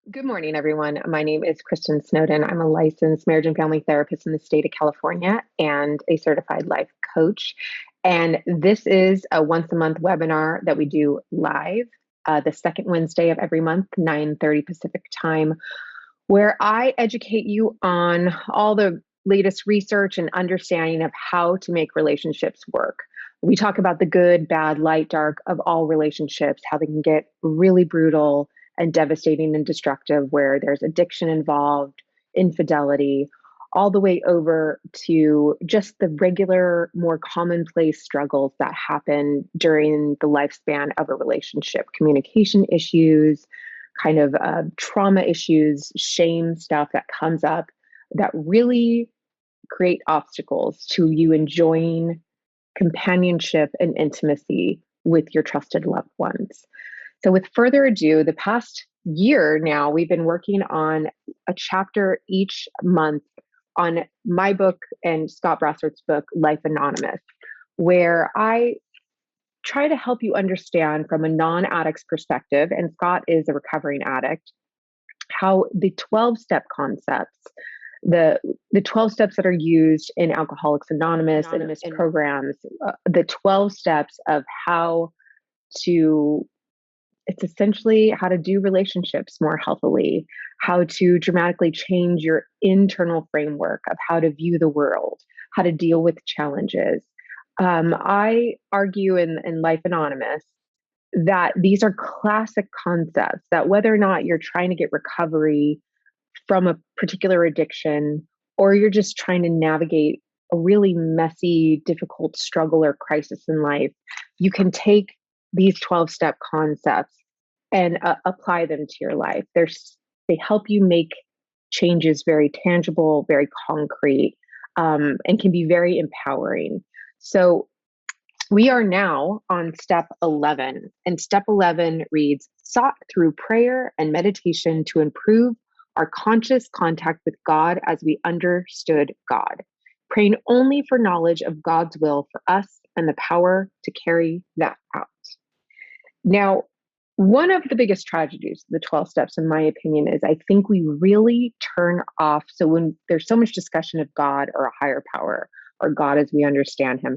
Good morning, everyone. My name is Kristin Snowden. I'm a licensed marriage and family therapist in the state of California and a certified life coach. And this is a once a month webinar that we do live the second Wednesday of every month, 9:30 Pacific time, where I educate you on all the latest research and understanding of how to make relationships work. We talk about the good, bad, light, dark of all relationships, how they can get really brutal and devastating and destructive, where there's addiction involved, infidelity, all the way over to just the regular, more commonplace struggles that happen during the lifespan of a relationship, communication issues, kind of trauma issues, shame stuff that comes up that really create obstacles to you enjoying companionship and intimacy with your trusted loved ones. So, with further ado, the past year now, we've been working on a chapter each month on my book and Scott Brassard's book, Life Anonymous, where I try to help you understand from a non addict's perspective, and Scott is a recovering addict, how the 12-step concepts, the 12 steps that are used in Alcoholics Anonymous and programs, the 12 steps of how to it's essentially how to do relationships more healthily, how to dramatically change your internal framework of how to view the world, how to deal with challenges. I argue in Life Anonymous that these are classic concepts that whether or not you're trying to get recovery from a particular addiction or you're just trying to navigate a really messy, difficult struggle or crisis in life, you can take these 12-step concepts and apply them to your life. They help you make changes very tangible, very concrete, and can be very empowering. So we are now on step 11, and step 11 reads, sought through prayer and meditation to improve our conscious contact with God as we understood God, praying only for knowledge of God's will for us and the power to carry that out. Now, one of the biggest tragedies of the 12 steps, in my opinion, is I think we really turn off. So when there's so much discussion of God or a higher power or God as we understand him,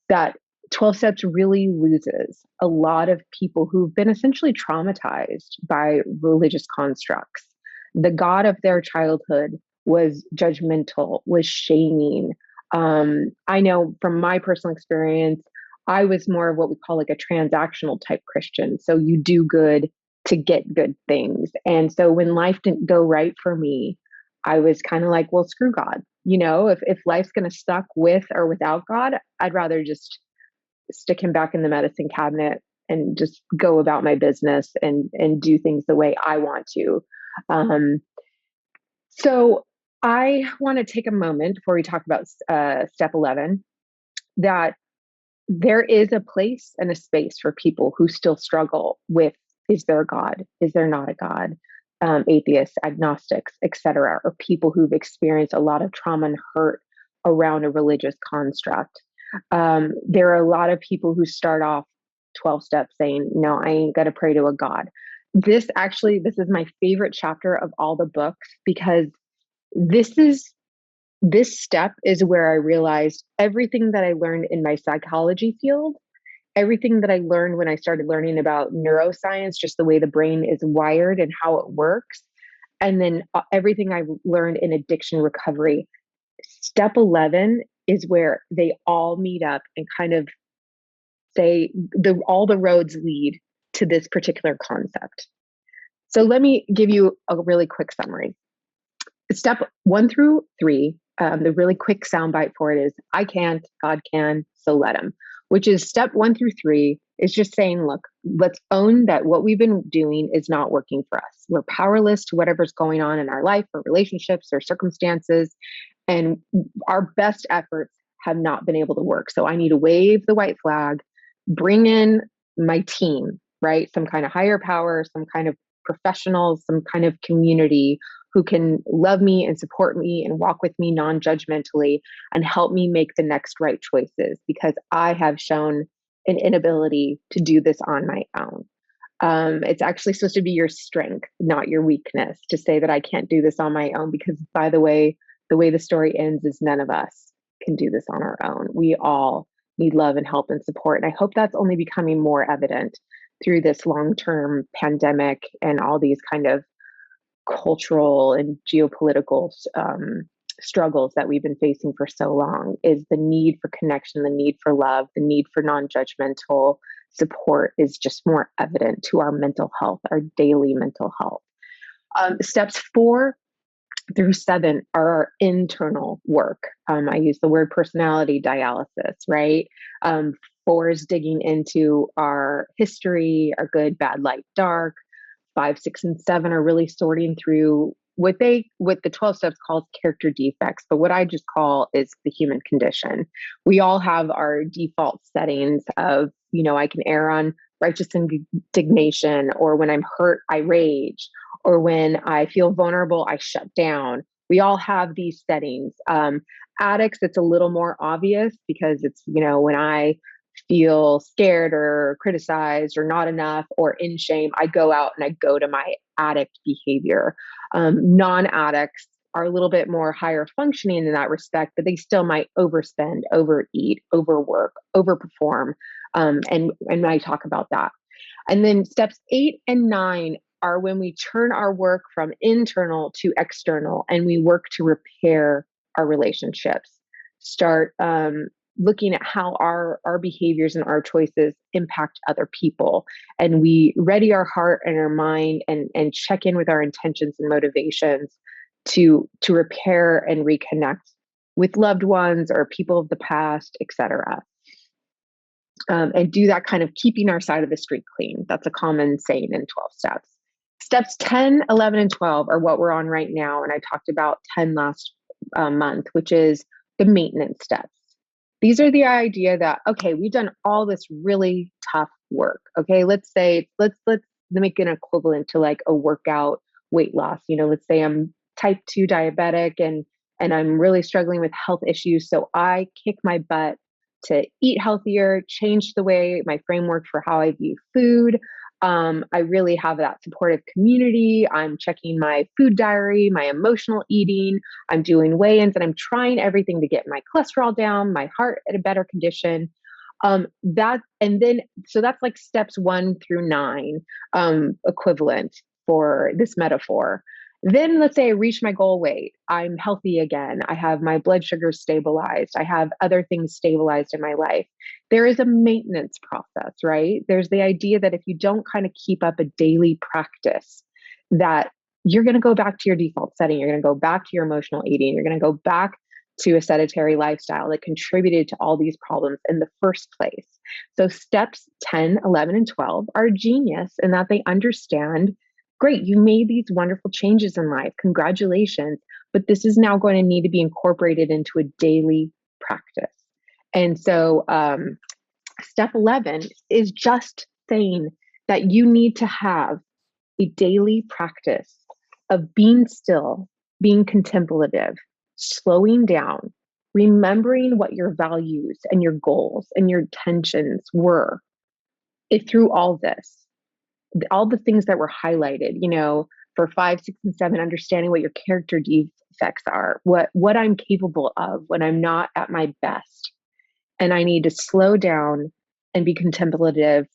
that 12 steps really loses a lot of people who've been essentially traumatized by religious constructs. The God of their childhood was judgmental, was shaming. I know from my personal experience, I was more of what we call like a transactional type Christian. So you do good to get good things. And so when life didn't go right for me, I was kind of like, well, screw God. If life's going to suck with or without God, I'd rather just stick him back in the medicine cabinet and just go about my business and do things the way I want to. So I want to take a moment before we talk about step 11 that there is a place and a space for people who still struggle with, is there a God? Is there not a God? Atheists, agnostics, etc., or people who've experienced a lot of trauma and hurt around a religious construct. There are a lot of people who start off 12 steps saying, no, I ain't going to pray to a God. This is my favorite chapter of all the books because this step is where I realized everything that I learned in my psychology field, everything that I learned when I started learning about neuroscience, just the way the brain is wired and how it works, and then everything I learned in addiction recovery. Step 11 is where they all meet up and kind of say all the roads lead to this particular concept. So let me give you a really quick summary. Step 1 through 3, the really quick soundbite for it is, I can't, God can, so let him, which is step 1 through 3 is just saying, look, let's own that what we've been doing is not working for us. We're powerless to whatever's going on in our life or relationships or circumstances, and our best efforts have not been able to work. So I need to wave the white flag, bring in my team, right? Some kind of higher power, some kind of professionals, some kind of community who can love me and support me and walk with me non-judgmentally and help me make the next right choices because I have shown an inability to do this on my own. It's actually supposed to be your strength, not your weakness, to say that I can't do this on my own, because by the way the story ends is none of us can do this on our own. We all need love and help and support. And I hope that's only becoming more evident through this long-term pandemic and all these kind of cultural and geopolitical struggles that we've been facing for so long, is the need for connection, the need for love, the need for non-judgmental support is just more evident to our mental health, our daily mental health. Steps 4 through 7 are our internal work. I use the word personality dialysis, right? 4 is digging into our history, our good, bad, light, dark. 5, 6, and 7 are really sorting through what the 12 steps calls character defects, but what I just call is the human condition. We all have our default settings of, I can err on righteous indignation, or when I'm hurt, I rage, or when I feel vulnerable, I shut down. We all have these settings. Addicts, it's a little more obvious because it's, when I feel scared or criticized or not enough or in shame, I go out and I go to my addict behavior. Non-addicts are a little bit more higher functioning in that respect, but they still might overspend, overeat, overwork, overperform. And I talk about that. And then steps 8 and 9 are when we turn our work from internal to external and we work to repair our relationships. Start looking at how our behaviors and our choices impact other people. And we ready our heart and our mind and check in with our intentions and motivations to repair and reconnect with loved ones or people of the past, etc. And do that kind of keeping our side of the street clean. That's a common saying in 12 steps. Steps 10, 11, and 12 are what we're on right now. And I talked about 10 last month, which is the maintenance steps. These are the idea that, okay, we've done all this really tough work. Okay, let's make an equivalent to like a workout weight loss. Let's say I'm type 2 diabetic and I'm really struggling with health issues. So I kick my butt to eat healthier, change the way my framework for how I view food. I really have that supportive community. I'm checking my food diary, my emotional eating. I'm doing weigh-ins, and I'm trying everything to get my cholesterol down, my heart at a better condition. So that's like steps 1 through 9, equivalent for this metaphor. Then let's say I reach my goal weight. I'm healthy again. I have my blood sugar stabilized. I have other things stabilized in my life. There is a maintenance process, right? There's the idea that if you don't kind of keep up a daily practice, that you're going to go back to your default setting. You're going to go back to your emotional eating. You're going to go back to a sedentary lifestyle that contributed to all these problems in the first place. So steps 10, 11, and 12 are genius in that they understand, great, you made these wonderful changes in life. Congratulations. But this is now going to need to be incorporated into a daily practice. And so step 11 is just saying that you need to have a daily practice of being still, being contemplative, slowing down, remembering what your values and your goals and your intentions were through all this. All the things that were highlighted, for 5, 6, and 7, understanding what your character defects are, what I'm capable of when I'm not at my best. And I need to slow down and be contemplative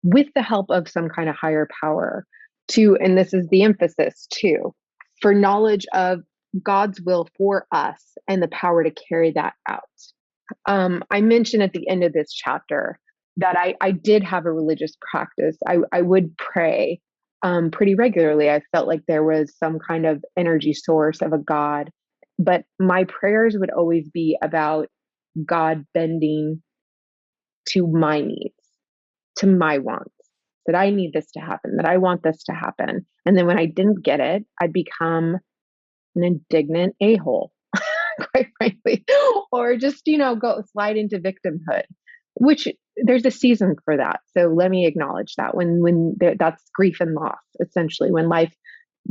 with the help of some kind of higher power and this is the emphasis too, for knowledge of God's will for us and the power to carry that out. I mentioned at the end of this chapter that I did have a religious practice. I would pray pretty regularly. I felt like there was some kind of energy source of a God, but my prayers would always be about God bending to my needs, to my wants, that I need this to happen, that I want this to happen. And then when I didn't get it, I'd become an indignant a-hole, quite frankly, or just, go slide into victimhood, which there's a season for that. So let me acknowledge that that's grief and loss, essentially, when life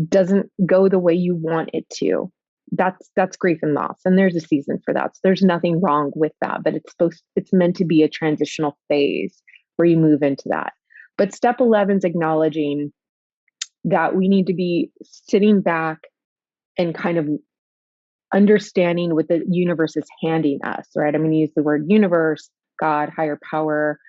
doesn't go the way you want it to, that's grief and loss. And there's a season for that. So there's nothing wrong with that, but it's meant to be a transitional phase where you move into that. But step 11 is acknowledging that we need to be sitting back and kind of understanding what the universe is handing us, right? I'm going to use the word universe, God, higher power,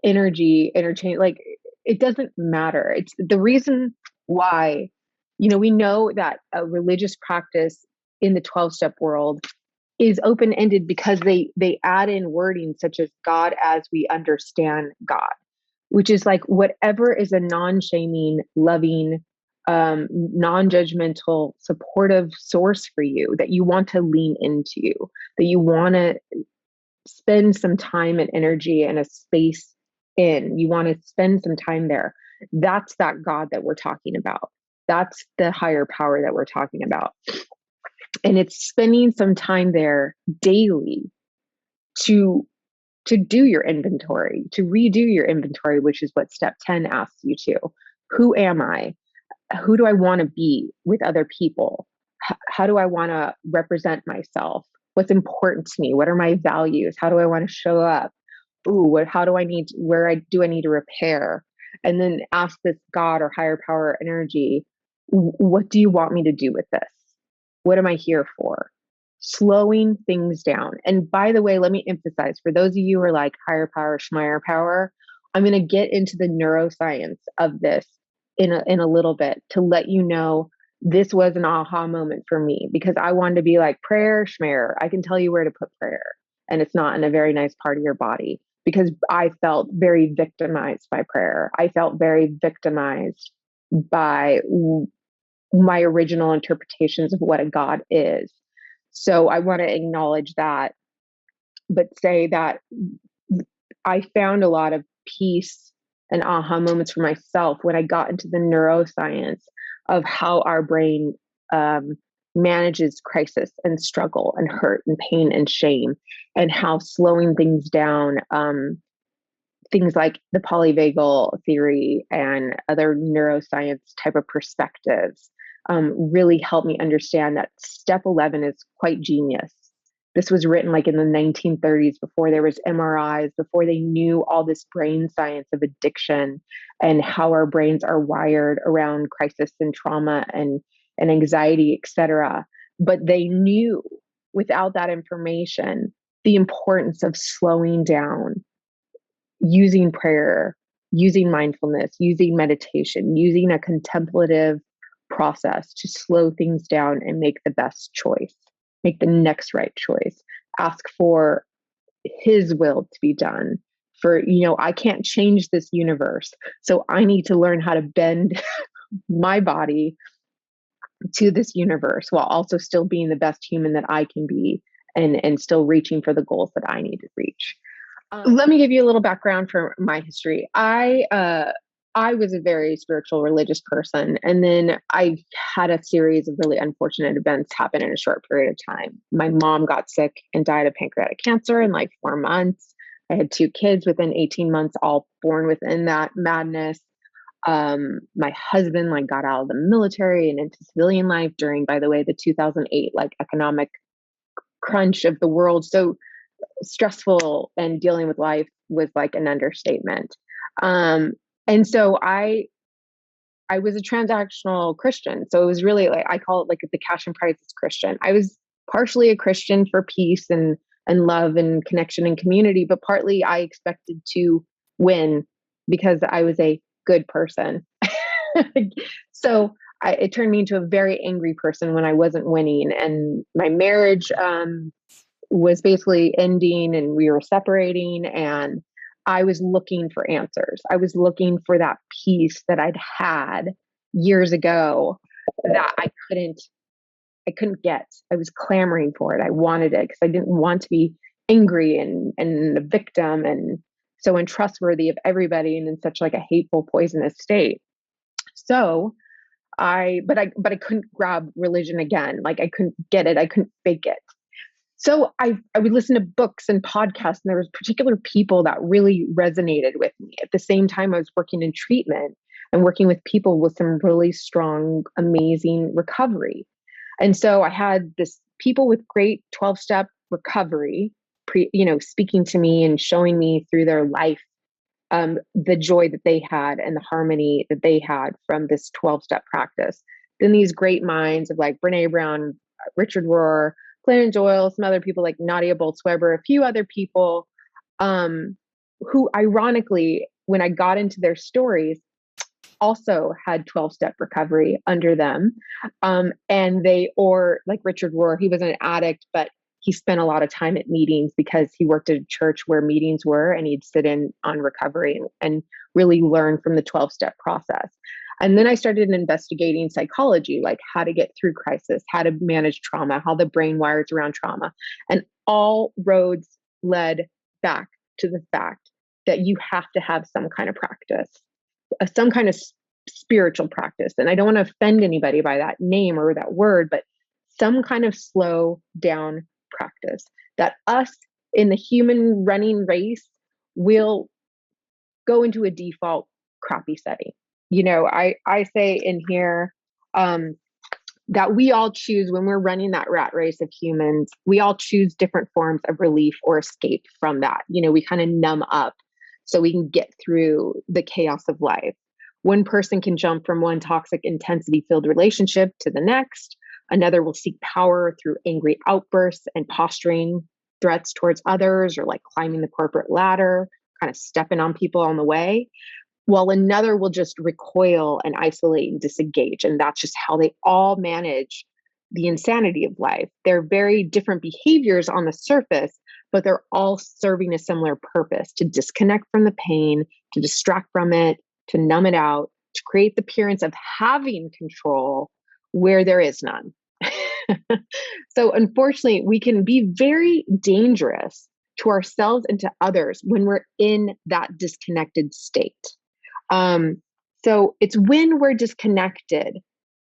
energy, interchange. Like, it doesn't matter. It's the reason why, we know that a religious practice in the 12-step world is open-ended because they add in wording such as God as we understand God, which is like whatever is a non-shaming, loving, non-judgmental, supportive source for you that you want to lean into, that you want to spend some time and energy and a space in. You want to spend some time there. That's that God that we're talking about. That's the higher power that we're talking about. And it's spending some time there daily to do your inventory, to redo your inventory, which is what step 10 asks you to. Who am I? Who do I want to be with other people? How do I want to represent myself? What's important to me? What are my values? How do I want to show up? How do I need, do I need to repair? And then ask this God or higher power energy, what do you want me to do with this? What am I here for? Slowing things down. And by the way, let me emphasize for those of you who are like higher power, schmire power, I'm going to get into the neuroscience of this in a little bit to let you know this was an aha moment for me, because I wanted to be like prayer, schmare. I can tell you where to put prayer, and it's not in a very nice part of your body, because I felt very victimized by prayer. I felt very victimized by my original interpretations of what a God is. So I want to acknowledge that, but say that I found a lot of peace and aha moments for myself when I got into the neuroscience of how our brain manages crisis and struggle and hurt and pain and shame, and how slowing things down, things like the Polyvagal Theory and other neuroscience type of perspectives, really helped me understand that step 11 is quite genius. This was written like in the 1930s, before there was MRIs, before they knew all this brain science of addiction and how our brains are wired around crisis and trauma and anxiety, etc. But they knew, without that information, the importance of slowing down, using prayer, using mindfulness, using meditation, using a contemplative process to slow things down and make the best choice, make the next right choice, ask for his will to be done. For, I can't change this universe, so I need to learn how to bend my body to this universe while also still being the best human that I can be, and still reaching for the goals that I need to reach. Let me give you a little background for my history. I was a very spiritual, religious person, and then I had a series of really unfortunate events happen in a short period of time. My mom got sick and died of pancreatic cancer in like 4 months. I had 2 kids within 18 months, all born within that madness. My husband got out of the military and into civilian life during, by the way, the 2008 economic crunch of the world. So stressful, and dealing with life was an understatement. And so I was a transactional Christian. So it was really I call it the cash and prizes Christian. I was partially a Christian for peace and love and connection and community, but partly I expected to win because I was a good person. So it turned me into a very angry person when I wasn't winning, and my marriage was basically ending, and we were separating, and I was looking for answers. I was looking for that peace that I'd had years ago that I couldn't get. I was clamoring for it. I wanted it because I didn't want to be angry and a victim and so untrustworthy of everybody and in such a hateful, poisonous state. So but I couldn't grab religion again. I couldn't get it. I couldn't fake it. So I would listen to books and podcasts, and there was particular people that really resonated with me. At the same time, I was working in treatment and working with people with some really strong, amazing recovery. And so I had this people with great 12-step recovery, speaking to me and showing me through their life the joy that they had and the harmony that they had from this 12-step practice. Then these great minds of like Brene Brown, Richard Rohr, Glennon Doyle, some other people like Nadia Bolz-Weber, a few other people who ironically, when I got into their stories, also had 12-step recovery under them. And they, or like Richard Rohr, he was an addict, but he spent a lot of time at meetings because he worked at a church where meetings were, and he'd sit in on recovery and really learn from the 12-step process. And then I started investigating psychology, like how to get through crisis, how to manage trauma, how the brain wires around trauma. And all roads led back to the fact that you have to have some kind of practice, some kind of spiritual practice. And I don't want to offend anybody by that name or that word, but some kind of slow down practice that us in the human running race will go into a default crappy setting. You know, I say in here that we all choose, when we're running that rat race of humans, we all choose different forms of relief or escape from that. You know, we kind of numb up so we can get through the chaos of life. One person can jump from one toxic intensity-filled relationship to the next. Another will seek power through angry outbursts and posturing threats towards others, or like climbing the corporate ladder, kind of stepping on people on the way. While another will just recoil and isolate and disengage. And that's just how they all manage the insanity of life. They're very different behaviors on the surface, but they're all serving a similar purpose: to disconnect from the pain, to distract from it, to numb it out, to create the appearance of having control where there is none. So unfortunately, we can be very dangerous to ourselves and to others when we're in that disconnected state. So it's when we're disconnected,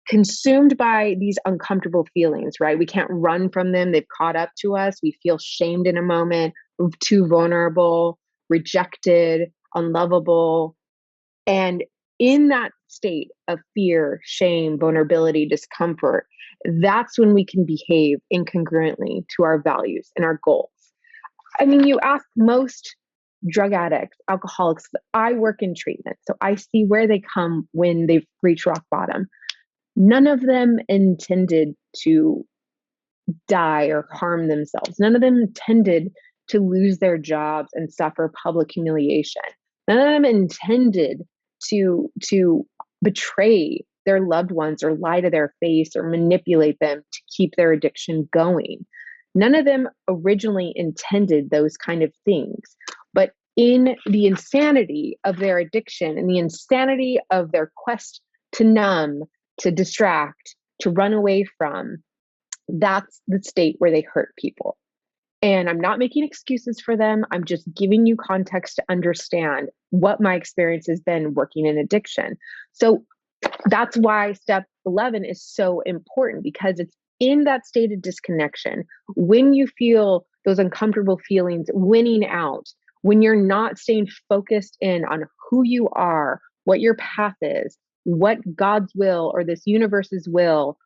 consumed by these uncomfortable feelings, right? We can't run from them. They've caught up to us. We feel shamed in a moment, too vulnerable, rejected, unlovable. And in that state of fear, shame, vulnerability, discomfort, that's when we can behave incongruently to our values and our goals. I mean, you ask most drug addicts, alcoholics, I work in treatment, so I see where they come when they've reached rock bottom. None of them intended to die or harm themselves. None of them intended to lose their jobs and suffer public humiliation. None of them intended to betray their loved ones or lie to their face or manipulate them to keep their addiction going. None of them originally intended those kind of things. But in the insanity of their addiction and the insanity of their quest to numb, to distract, to run away from, that's the state where they hurt people. And I'm not making excuses for them. I'm just giving you context to understand what my experience has been working in addiction. So that's why step 11 is so important, because it's in that state of disconnection, when you feel those uncomfortable feelings winning out, when you're not staying focused in on who you are, what your path is, what God's will or this universe's will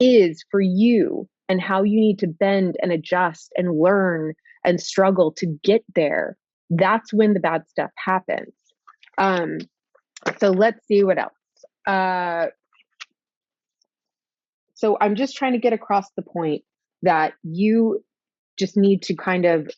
is for you, and how you need to bend and adjust and learn and struggle to get there, that's when the bad stuff happens. So let's see what else. So I'm just trying to get across the point that you just need to kind of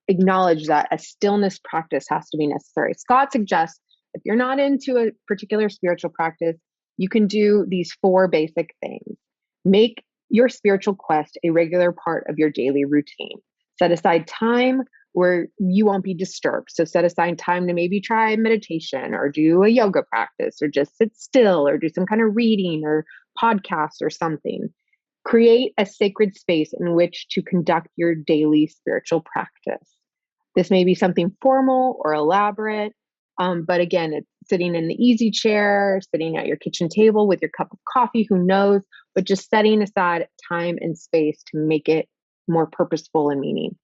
acknowledge that a stillness practice has to be necessary. Scott suggests if you're not into a particular spiritual practice, you can do these 4 basic things. Make your spiritual quest a regular part of your daily routine. Set aside time where you won't be disturbed. So set aside time to maybe try meditation or do a yoga practice or just sit still or do some kind of reading or podcast or something. Create a sacred space in which to conduct your daily spiritual practice. This may be something formal or elaborate, but again, it's sitting in the easy chair, sitting at your kitchen table with your cup of coffee, who knows, but just setting aside time and space to make it more purposeful and meaning.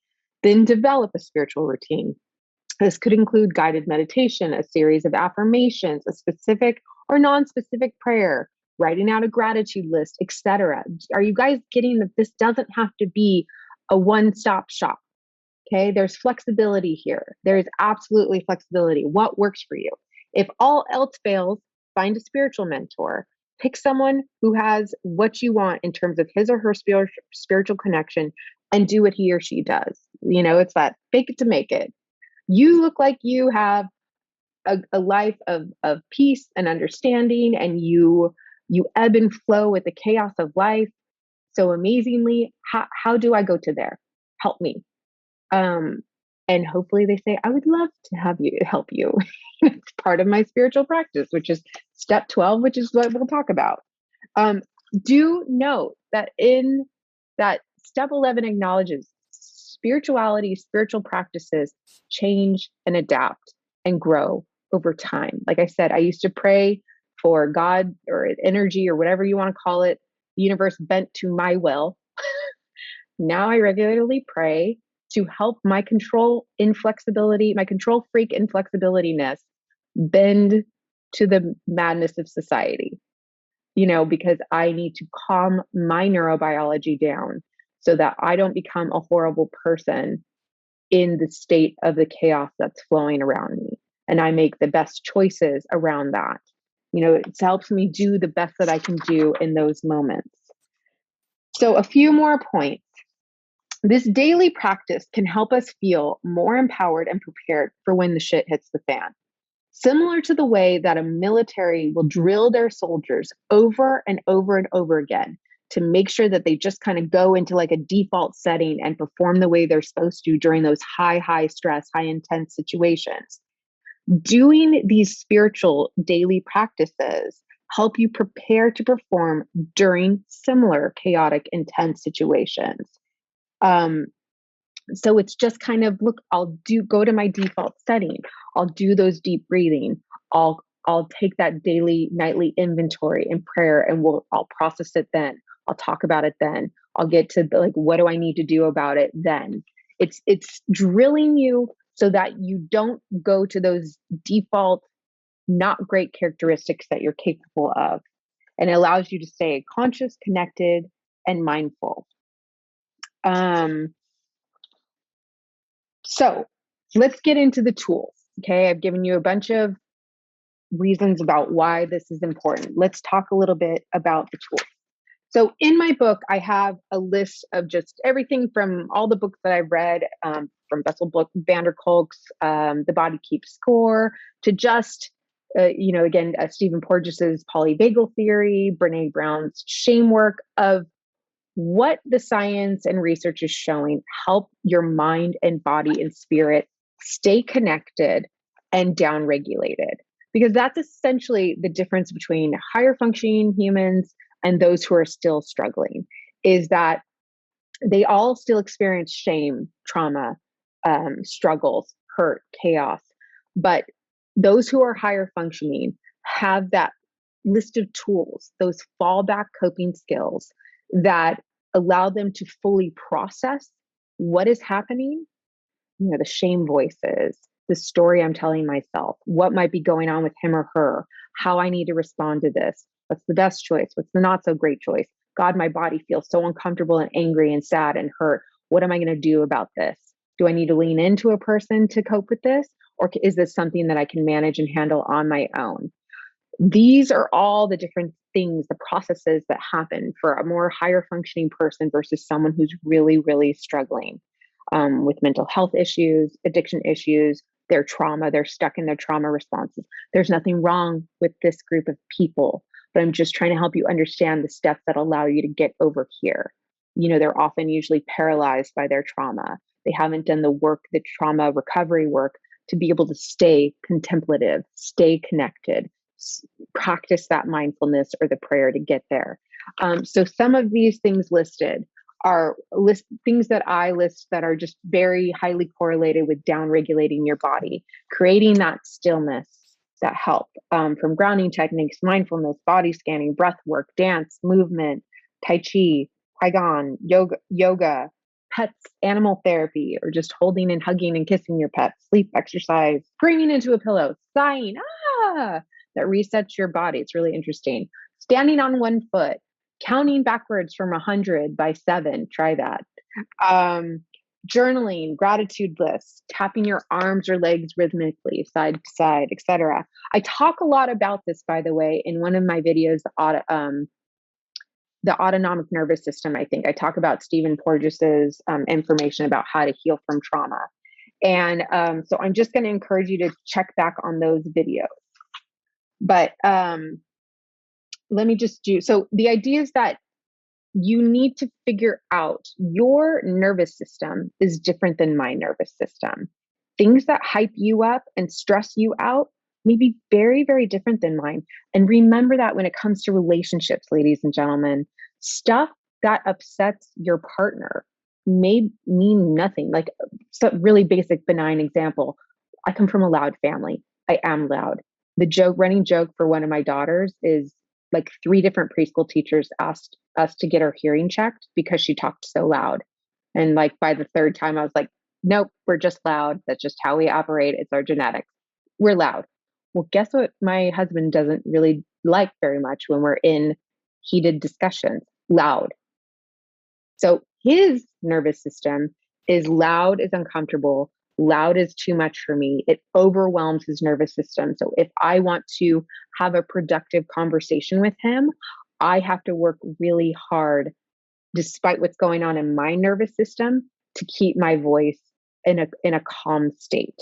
Then develop a spiritual routine. This could include guided meditation, a series of affirmations, a specific or non-specific prayer, writing out a gratitude list, etc. Are you guys getting that this doesn't have to be a one-stop shop? Okay. There's flexibility here. There is absolutely flexibility. What works for you? If all else fails, find a spiritual mentor. Pick someone who has what you want in terms of his or her spiritual connection and do what he or she does. It's that fake it to make it. You look like you have a life of peace and understanding, and you ebb and flow with the chaos of life so amazingly. How do I go to there? Help me. Um, and hopefully they say, I would love to have you help you. It's part of my spiritual practice, which is step 12, which is what we'll talk about. Um, do note that in that step 11 acknowledges spirituality, spiritual practices change and adapt and grow over time. Like I said, I used to pray for God or energy or whatever you want to call it, the universe bent to my will. Now I regularly pray to help my control inflexibility, my control freak inflexibilityness bend to the madness of society, because I need to calm my neurobiology down so that I don't become a horrible person in the state of the chaos that's flowing around me. And I make the best choices around that. It helps me do the best that I can do in those moments. So, a few more points. This daily practice can help us feel more empowered and prepared for when the shit hits the fan. Similar to the way that a military will drill their soldiers over and over and over again to make sure that they just kind of go into like a default setting and perform the way they're supposed to during those high stress, high intense situations. Doing these spiritual daily practices help you prepare to perform during similar chaotic, intense situations. So it's just kind of, look, go to my default setting. I'll do those deep breathing. I'll take that daily, nightly inventory in prayer, and I'll process it then. I'll talk about it then. I'll get to what do I need to do about it then? It's drilling you so that you don't go to those default, not great characteristics that you're capable of. And it allows you to stay conscious, connected, and mindful. So let's get into the tools. Okay. I've given you a bunch of reasons about why this is important. Let's talk a little bit about the tools. So in my book, I have a list of just everything from all the books that I've read, from Bessel van der Kolk's The Body Keeps Score, to just, again, Stephen Porges's Polyvagal Theory, Brene Brown's shame work, of what the science and research is showing help your mind and body and spirit stay connected and downregulated. Because that's essentially the difference between higher functioning humans and those who are still struggling, is that they all still experience shame, trauma, struggles, hurt, chaos. But those who are higher functioning have that list of tools, those fallback coping skills that allow them to fully process what is happening, the shame voices, the story I'm telling myself, what might be going on with him or her, how I need to respond to this, what's the best choice, what's the not so great choice. God, my body feels so uncomfortable and angry and sad and hurt. What am I going to do about this? Do I need to lean into a person to cope with this? Or is this something that I can manage and handle on my own? These are all the different things, the processes that happen for a more higher functioning person versus someone who's really, really struggling with mental health issues, addiction issues, their trauma. They're stuck in their trauma responses. There's nothing wrong with this group of people, but I'm just trying to help you understand the steps that allow you to get over here. They're often usually paralyzed by their trauma. They haven't done the work, the trauma recovery work, to be able to stay contemplative, stay connected, practice that mindfulness or the prayer to get there. So some of these things listed are things that I list that are just very highly correlated with downregulating your body, creating that stillness that help, from grounding techniques, mindfulness, body scanning, breath work, dance, movement, Tai Chi, Qigong, yoga, pets, animal therapy, or just holding and hugging and kissing your pet, sleep exercise, screaming into a pillow, sighing, that resets your body. It's really interesting. Standing on one foot, counting backwards from 100 by 7. Try that. journaling, gratitude lists, tapping your arms or legs rhythmically, side to side, etc. I talk a lot about this, by the way, in one of my videos, the autonomic nervous system. I think I talk about Stephen Porges's information about how to heal from trauma. And so I'm just going to encourage you to check back on those videos. But let me just do, so the idea is that you need to figure out your nervous system is different than my nervous system. Things that hype you up and stress you out may be very, very different than mine. And remember that when it comes to relationships, ladies and gentlemen, stuff that upsets your partner may mean nothing. Like, some really basic, benign example. I come from a loud family. I am loud. The running joke for one of my daughters is, like, 3 different preschool teachers asked us to get her hearing checked because she talked so loud. And like by the 3rd time, I was like, nope, we're just loud. That's just how we operate. It's our genetics. We're loud. Well, guess what? My husband doesn't really like very much when we're in heated discussions. Loud. So his nervous system is loud is uncomfortable. Loud is too much for me. It overwhelms his nervous system. So if I want to have a productive conversation with him, I have to work really hard, despite what's going on in my nervous system, to keep my voice in a calm state,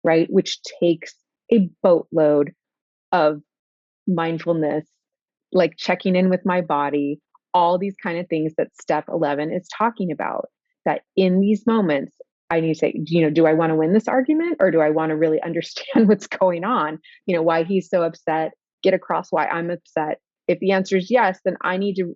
right? Which takes a boatload of mindfulness, like checking in with my body, all these kind of things that step 11 is talking about. That in these moments, I need to say, do I want to win this argument, or do I want to really understand what's going on? Why he's so upset, get across why I'm upset. If the answer is yes, then I need to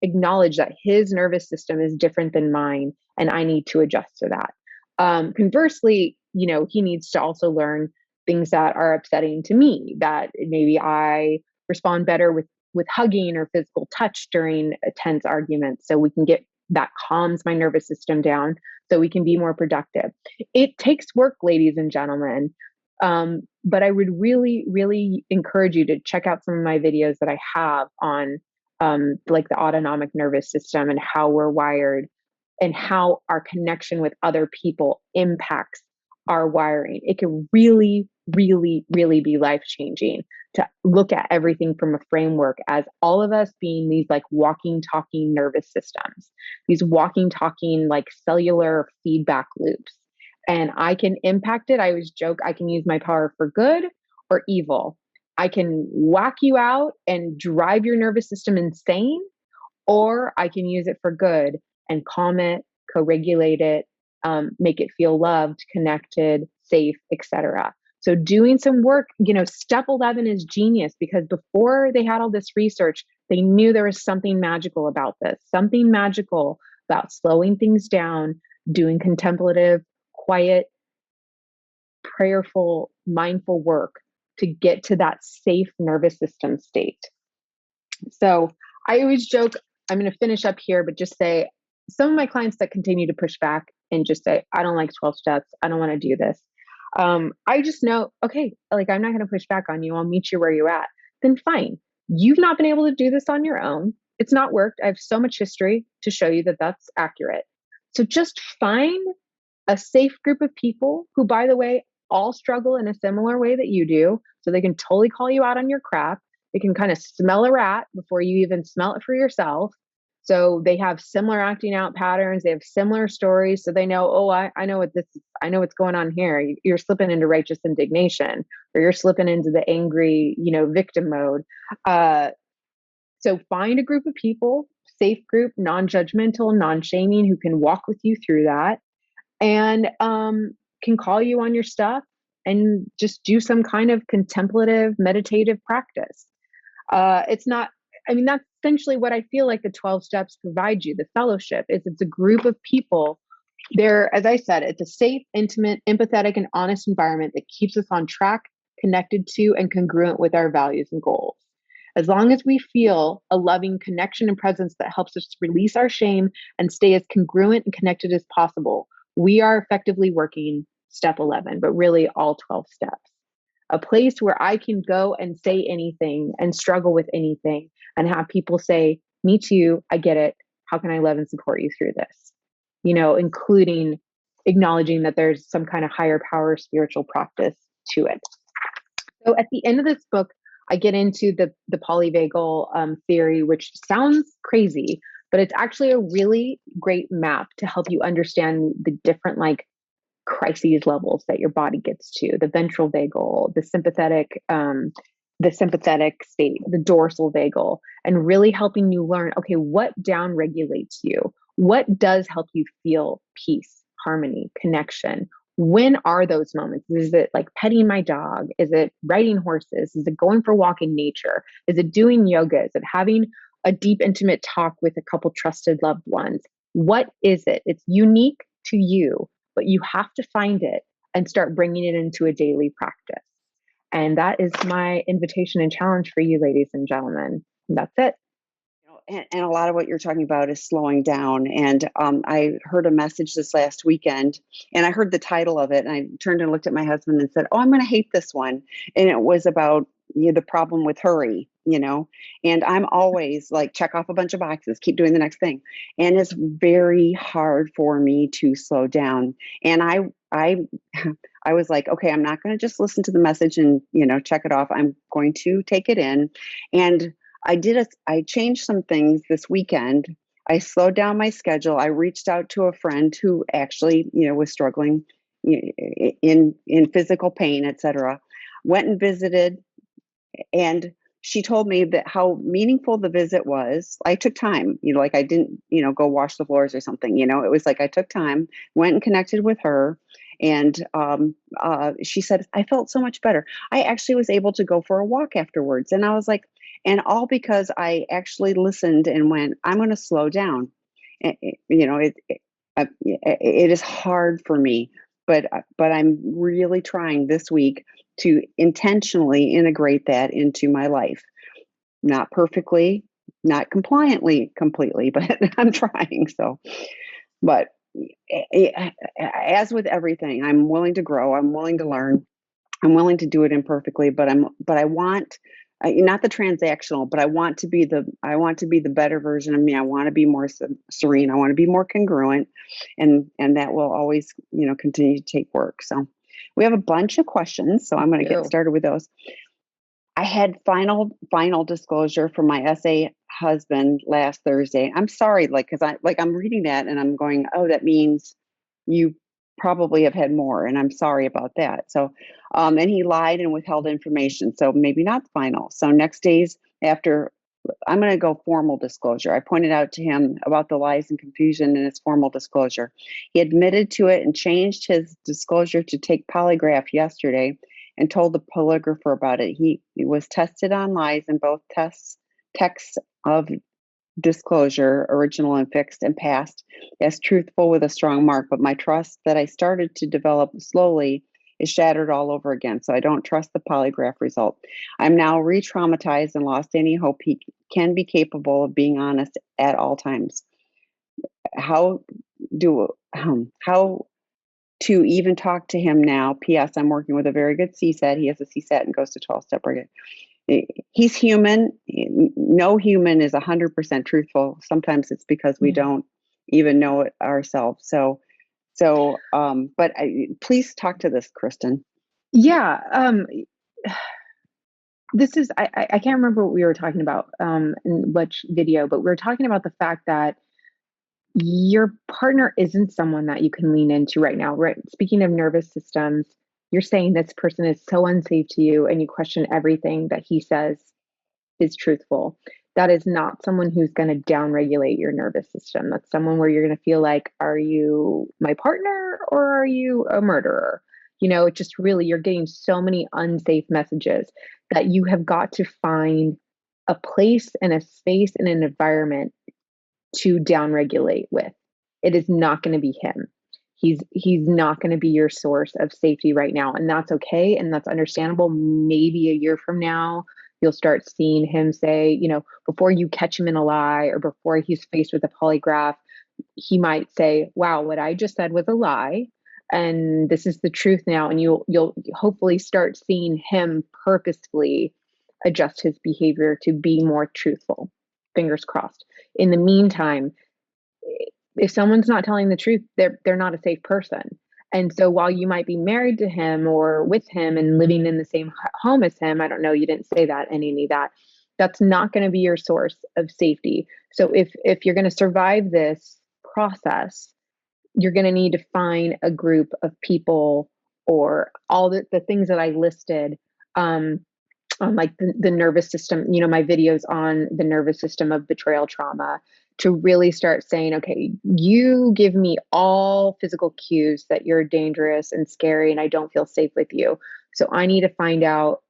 acknowledge that his nervous system is different than mine, and I need to adjust to that. Conversely, he needs to also learn things that are upsetting to me, that maybe I respond better with hugging or physical touch during a tense argument, so we can get that calms my nervous system down so we can be more productive. It takes work, ladies and gentlemen. But I would really, really encourage you to check out some of my videos that I have on like the autonomic nervous system and how we're wired and how our connection with other people impacts our wiring. It can really, really, really be life-changing to look at everything from a framework as all of us being these like walking, talking nervous systems, these walking, talking like cellular feedback loops. And I can impact it. I always joke, I can use my power for good or evil. I can whack you out and drive your nervous system insane, or I can use it for good and calm it, co-regulate it, make it feel loved, connected, safe, etc. So doing some work, step 11 is genius, because before they had all this research, they knew there was something magical about this, something magical about slowing things down, doing contemplative, quiet, prayerful, mindful work to get to that safe nervous system state. So I always joke, I'm going to finish up here, but just say, some of my clients that continue to push back and just say, I don't like 12 steps, I don't want to do this. I just know, okay, like, I'm not going to push back on you. I'll meet you where you're at. Then fine. You've not been able to do this on your own. It's not worked. I have so much history to show you that that's accurate. So just find a safe group of people who, by the way, all struggle in a similar way that you do. So they can totally call you out on your crap. They can kind of smell a rat before you even smell it for yourself. So they have similar acting out patterns. They have similar stories. So they know, oh, I know what this is. I know what's going on here. You're slipping into righteous indignation, or you're slipping into the angry, victim mode. So find a group of people, safe group, non-judgmental, non-shaming, who can walk with you through that, and can call you on your stuff and just do some kind of contemplative, meditative practice. That's essentially what I feel like the 12 steps provide you. The fellowship it's a group of people. As I said, it's a safe, intimate, empathetic, and honest environment that keeps us on track, connected to, and congruent with our values and goals. As long as we feel a loving connection and presence that helps us release our shame and stay as congruent and connected as possible, we are effectively working step 11, but really all 12 steps. A place where I can go and say anything and struggle with anything and have people say, me too, I get it. How can I love and support you through this? Including acknowledging that there's some kind of higher power spiritual practice to it. So at the end of this book, I get into the polyvagal theory, which sounds crazy, but it's actually a really great map to help you understand the different like crises levels that your body gets to: the ventral vagal, the sympathetic state, the dorsal vagal, and really helping you learn, okay, what down regulates you? What does help you feel peace, harmony, connection? When are those moments? Is it like petting my dog? Is it riding horses? Is it going for a walk in nature? Is it doing yoga? Is it having a deep, intimate talk with a couple trusted loved ones? What is it? It's unique to you, but you have to find it and start bringing it into a daily practice. And that is my invitation and challenge for you, ladies and gentlemen. That's it. And a lot of what you're talking about is slowing down. And I heard a message this last weekend, and I heard the title of it, and I turned and looked at my husband and said, "Oh, I'm going to hate this one." And it was about the problem with hurry, And I'm always like, check off a bunch of boxes, keep doing the next thing, and it's very hard for me to slow down. And I was like, okay, I'm not going to just listen to the message and check it off. I'm going to take it in, and I changed some things this weekend. I slowed down my schedule. I reached out to a friend who actually, was struggling in physical pain, etc. Went and visited, and she told me that how meaningful the visit was. I took time, like I didn't, go wash the floors or something. It was like I took time, went and connected with her. And she said, I felt so much better. I actually was able to go for a walk afterwards. And I was like, and all because I actually listened and went, I'm going to slow down. It is hard for me, but I'm really trying this week to intentionally integrate that into my life. Not perfectly, not compliantly, completely, but I'm trying. So, but as with everything, I'm willing to grow. I'm willing to learn. I'm willing to do it imperfectly, but I want not the transactional, but I want to be the better version of me. I want to be more serene. I want to be more congruent, and that will always, continue to take work. So we have a bunch of questions, so I'm going to get started with those. I had final disclosure from my SA husband last Thursday. I'm sorry, because I'm reading that and I'm going, oh, that means you probably have had more, and I'm sorry about that. So, and he lied and withheld information, so maybe not final. So next days after, I'm going to go formal disclosure. I pointed out to him about the lies and confusion in his formal disclosure. He admitted to it and changed his disclosure to take polygraph yesterday, and told the polygrapher about it. He was tested on lies in both texts of disclosure, original and fixed, and passed as truthful with a strong mark. But my trust that I started to develop slowly is shattered all over again. So I don't trust the polygraph result. I'm now re-traumatized and lost any hope he can be capable of being honest at all times. How to even talk to him now? P.S. I'm working with a very good CSAT. He has a CSAT and goes to 12-step program. He's human. No human is 100% truthful. Sometimes it's because we don't even know it ourselves. But please talk to this, Kristin. Yeah. This is, I can't remember what we were talking about in which video, but we were talking about the fact that your partner isn't someone that you can lean into right now, right? Speaking of nervous systems, you're saying this person is so unsafe to you and you question everything that he says is truthful. That is not someone who's going to downregulate your nervous system. That's someone where you're going to feel like, are you my partner or are you a murderer? It just really, you're getting so many unsafe messages that you have got to find a place and a space and an environment to downregulate with. It is not going to be him. He's not going to be your source of safety right now, and that's okay, and that's understandable. Maybe a year from now, you'll start seeing him say, before you catch him in a lie or before he's faced with a polygraph, he might say, "Wow, what I just said was a lie, and this is the truth now." And you'll hopefully start seeing him purposefully adjust his behavior to be more truthful. Fingers crossed. In the meantime, if someone's not telling the truth, they're not a safe person. And so while you might be married to him or with him and living in the same home as him, I don't know, you didn't say that in any of that, that's not going to be your source of safety. So if you're going to survive this process, you're going to need to find a group of people or all the things that I listed, on like the nervous system, my videos on the nervous system of betrayal trauma, to really start saying, okay, you give me all physical cues that you're dangerous and scary and I don't feel safe with you. So I need to find out,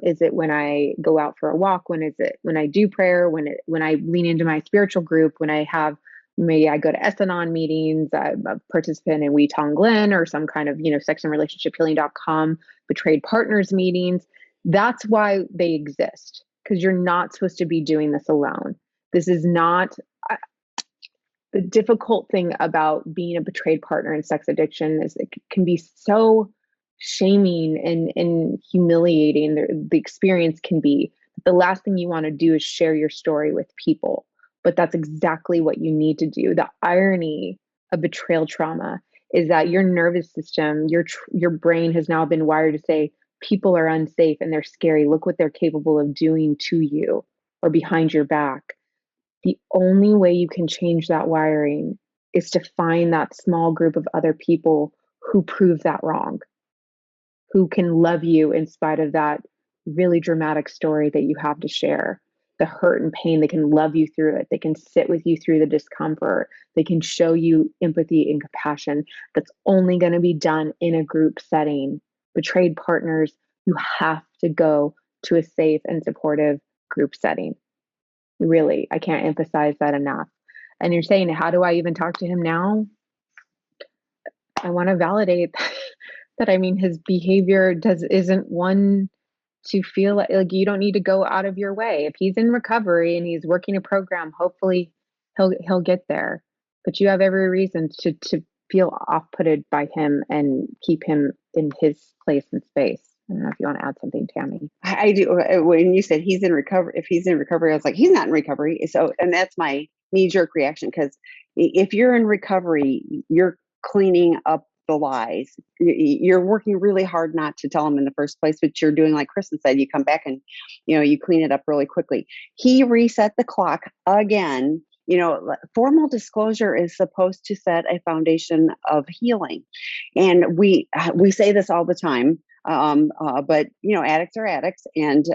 is it when I go out for a walk? When is it when I do prayer? When I lean into my spiritual group? When I have, maybe I go to S-Anon meetings, I'm a participant in We Tong or some kind of, sex and relationship healing.com betrayed partners meetings. That's why they exist, because you're not supposed to be doing this alone. This is not the difficult thing about being a betrayed partner in sex addiction is it can be so shaming and humiliating. The experience can be. The last thing you want to do is share your story with people, but that's exactly what you need to do. The irony of betrayal trauma is that your nervous system, your brain has now been wired to say, people are unsafe and they're scary. Look what they're capable of doing to you or behind your back. The only way you can change that wiring is to find that small group of other people who prove that wrong, who can love you in spite of that really dramatic story that you have to share, the hurt and pain. They can love you through it. They can sit with you through the discomfort. They can show you empathy and compassion. That's only going to be done in a group setting. Betrayed partners, you have to go to a safe and supportive group setting. Really, I can't emphasize that enough. And you're saying, how do I even talk to him now? I want to validate that. I mean, his behavior isn't one to feel like you don't need to go out of your way. If he's in recovery and he's working a program, hopefully he'll get there. But you have every reason to feel off-putted by him and keep him in his place and space. I don't know if you want to add something, Tammy. I do. When you said he's in recovery, if he's in recovery, I was like, he's not in recovery. So, and that's my knee-jerk reaction, because if you're in recovery, you're cleaning up the lies. You're working really hard not to tell them in the first place, but you're doing like Kristin said, you come back and, you clean it up really quickly. He reset the clock again. Formal disclosure is supposed to set a foundation of healing. And we say this all the time. But addicts are addicts, and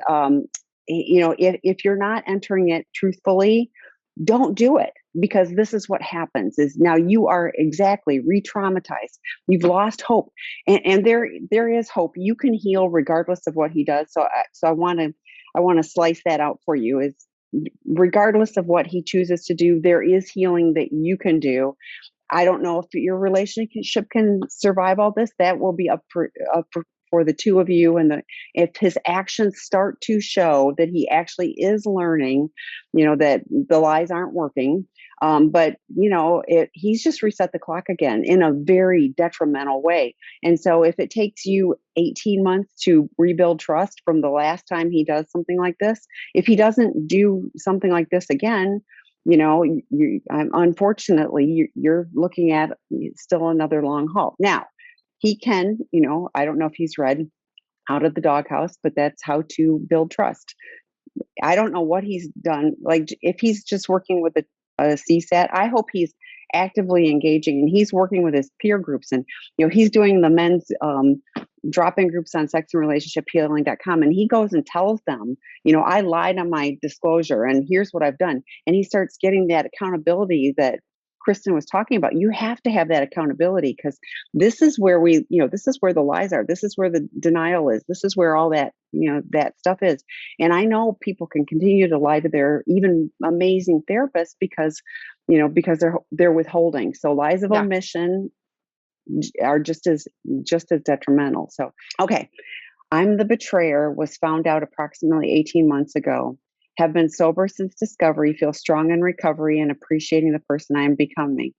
if you're not entering it truthfully, don't do it, because this is what happens. Is now you are exactly re-traumatized. You've lost hope, and there is hope. You can heal regardless of what he does. So I want to slice that out for you. Is regardless of what he chooses to do, there is healing that you can do. I don't know if your relationship can survive all this. That will be up for the two of you. And if his actions start to show that he actually is learning, that the lies aren't working. But he's just reset the clock again in a very detrimental way. And so if it takes you 18 months to rebuild trust from the last time he does something like this, if he doesn't do something like this again, unfortunately, you're looking at still another long haul. Now, he can, I don't know if he's read Out of the Doghouse, but that's how to build trust. I don't know what he's done. Like, if he's just working with a CSAT, I hope he's actively engaging and he's working with his peer groups. And, he's doing the men's drop-in groups on sex and relationship healing.com. And he goes and tells them, I lied on my disclosure and here's what I've done. And he starts getting that accountability that Kristin was talking about. You have to have that accountability, because this is where this is where the lies are. This is where the denial is. This is where all that, that stuff is. And I know people can continue to lie to their even amazing therapists because they're withholding. So lies of omission are just as detrimental. So, okay. I'm the betrayer, was found out approximately 18 months ago. Have been sober since discovery, feel strong in recovery and appreciating the person I am becoming.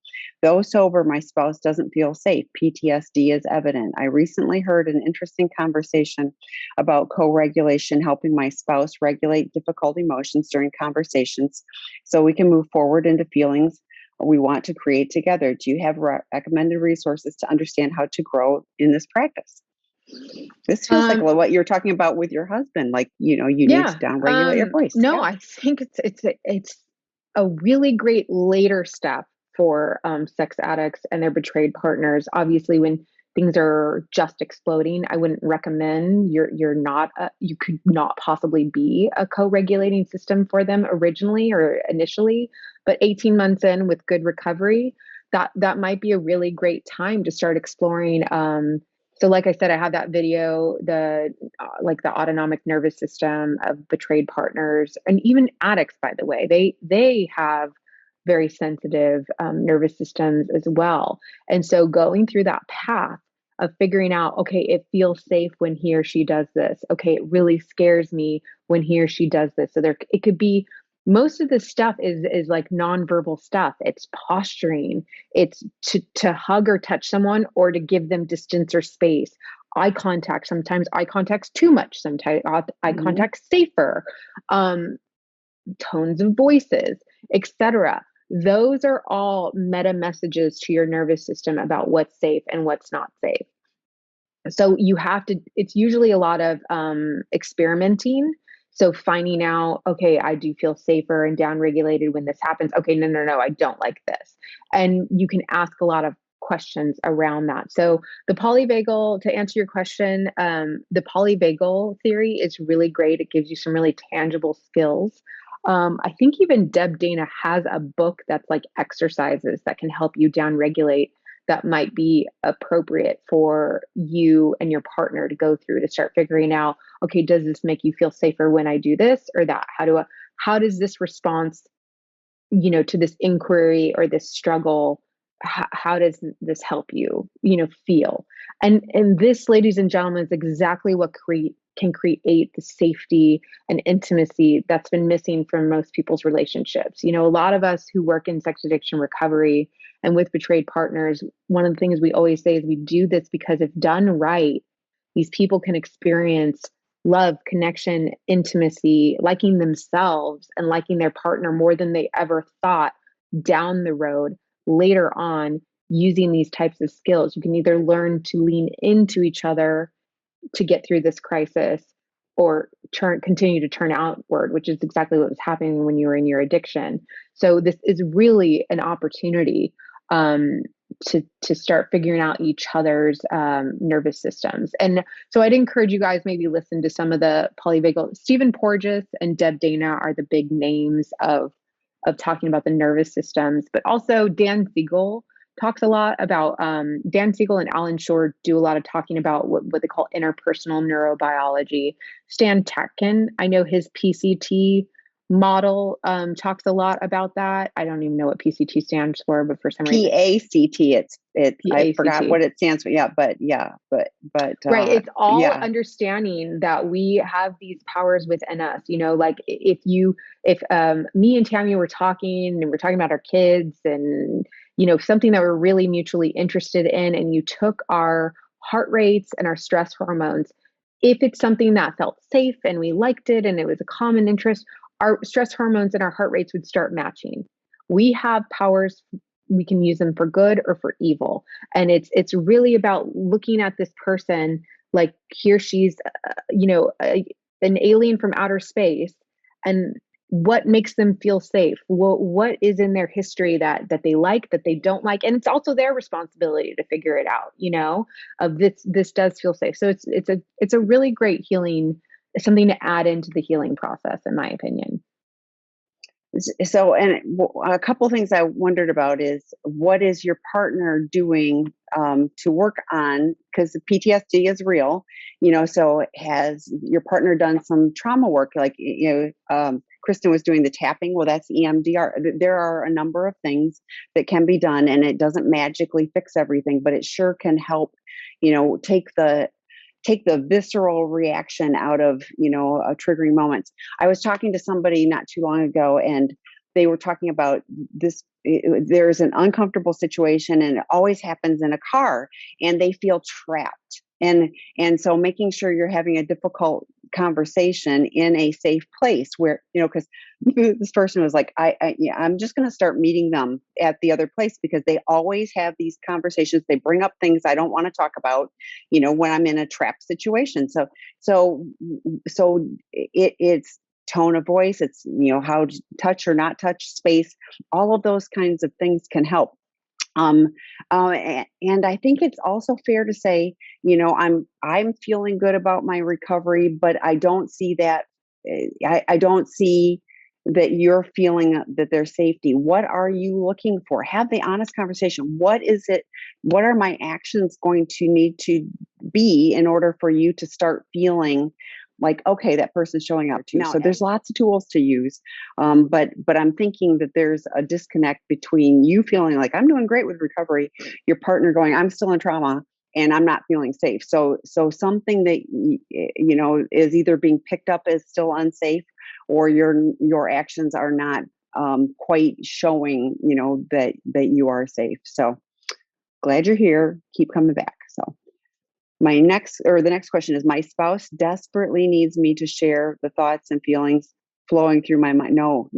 Though sober, my spouse doesn't feel safe. PTSD is evident. I recently heard an interesting conversation about co-regulation, helping my spouse regulate difficult emotions during conversations so we can move forward into feelings we want to create together. Do you have recommended resources to understand how to grow in this practice? This feels like Um, what you're talking about with your husband. Like, you need to yeah. downregulate your voice. No, Yeah. I think it's a really great later step for sex addicts and their betrayed partners. Obviously, when things are just exploding, I wouldn't recommend. You're not you could not possibly be a co-regulating system for them originally or initially, but 18 months in with good recovery, that might be a really great time to start exploring. So like I said, I have that video, the like the autonomic nervous system of betrayed partners, and even addicts, by the way, they have very sensitive nervous systems as well. And so going through that path of figuring out, okay, it feels safe when he or she does this. Okay, it really scares me when he or she does this. So there, it could be, most of this stuff is like nonverbal stuff. It's posturing. It's to hug or touch someone, or to give them distance or space. Eye contact. Sometimes eye contact's too much. Sometimes eye Mhm. contact's safer. Um, Tones of voices, etc. Those are all meta messages to your nervous system about what's safe and what's not safe. So you have to, it's usually a lot of experimenting. So finding out, okay, I do feel safer and downregulated when this happens. Okay, no, I don't like this. And you can ask a lot of questions around that. So the polyvagal, to answer your question, the polyvagal theory is really great. It gives you some really tangible skills. I think even Deb Dana has a book that's like exercises that can help you downregulate, that might be appropriate for you and your partner to go through to start figuring out, okay, does this make you feel safer when I do this or that? How does this response, to this inquiry or this struggle, how does this help you, feel? And this, ladies and gentlemen, is exactly what can create the safety and intimacy that's been missing from most people's relationships. A lot of us who work in sex addiction recovery and with betrayed partners, one of the things we always say is we do this because if done right, these people can experience love, connection, intimacy, liking themselves and liking their partner more than they ever thought down the road later on. Using these types of skills, you can either learn to lean into each other to get through this crisis, or continue to turn outward, which is exactly what was happening when you were in your addiction. So this is really an opportunity um, to start figuring out each other's nervous systems. And so I'd encourage you guys, maybe listen to some of the polyvagal. Stephen Porges and Deb Dana are the big names of talking about the nervous systems, but also Dan Siegel talks a lot about, Dan Siegel and Alan Shore do a lot of talking about what they call interpersonal neurobiology. Stan Tatkin, I know his PCT model talks a lot about that. I don't even know what PCT stands for, but for some reason, PACT. I forgot what PACT. it stands for. But Right. It's all yeah. understanding that we have these powers within us. Like if me and Tammy were talking and we're talking about our kids and, something that we're really mutually interested in, and you took our heart rates and our stress hormones, if it's something that felt safe and we liked it and it was a common interest, our stress hormones and our heart rates would start matching. We have powers. We can use them for good or for evil, and it's really about looking at this person like here she's an alien from outer space, and what makes them feel safe, what is in their history that they like, that they don't like, and it's also their responsibility to figure it out, of this does feel safe. So it's a really great healing, something to add into the healing process, in my opinion. So, and a couple things I wondered about is, what is your partner doing to work on, because the PTSD is real, so has your partner done some trauma work? Like, Kristin was doing the tapping. Well, that's EMDR. There are a number of things that can be done, and it doesn't magically fix everything, but it sure can help, take the visceral reaction out of, triggering moments. I was talking to somebody not too long ago, and they were talking about this. There's an uncomfortable situation, and it always happens in a car, and they feel trapped. And so making sure you're having a difficult conversation in a safe place where, because this person was like, yeah, I'm just going to start meeting them at the other place because they always have these conversations. They bring up things I don't want to talk about, when I'm in a trap situation. So, it's tone of voice. It's, how to touch or not touch space. All of those kinds of things can help. And I think it's also fair to say, I'm feeling good about my recovery, but I don't see that. I don't see that you're feeling that there's safety. What are you looking for? Have the honest conversation. What is it? What are my actions going to need to be in order for you to start feeling like, okay, that person's showing up to you? So there's lots of tools to use. But I'm thinking that there's a disconnect between you feeling like I'm doing great with recovery, your partner going, I'm still in trauma and I'm not feeling safe. So something that, is either being picked up as still unsafe, or your actions are not quite showing, that you are safe. So glad you're here. Keep coming back. So the next question is, my spouse desperately needs me to share the thoughts and feelings flowing through my mind. No.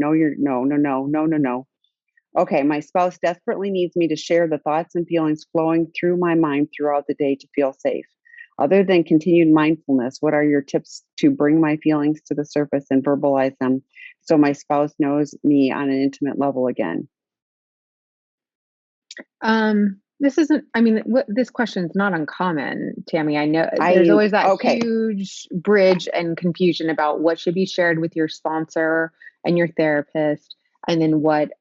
Okay, my spouse desperately needs me to share the thoughts and feelings flowing through my mind throughout the day to feel safe. Other than continued mindfulness, what are your tips to bring my feelings to the surface and verbalize them so my spouse knows me on an intimate level again? This isn't, I mean, this question is not uncommon, Tammy. I know there's always that Okay. huge bridge and confusion about what should be shared with your sponsor and your therapist, and then what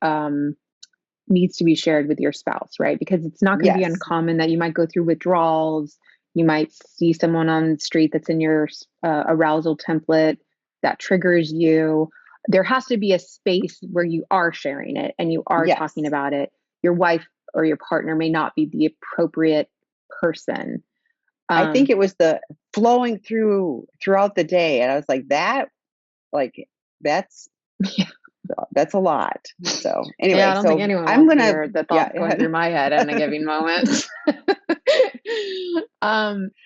needs to be shared with your spouse, right? Because it's not going to be Yes. uncommon that you might go through withdrawals. You might see someone on the street that's in your arousal template that triggers you. There has to be a space where you are sharing it and you are Yes. talking about it. Your wife or your partner may not be the appropriate person. I think it was the flowing throughout the day. And I was like, that's that's a lot. So anyway, yeah, I don't think anyone I'm wants to gonna, hear the thoughts going through my head in a given moment.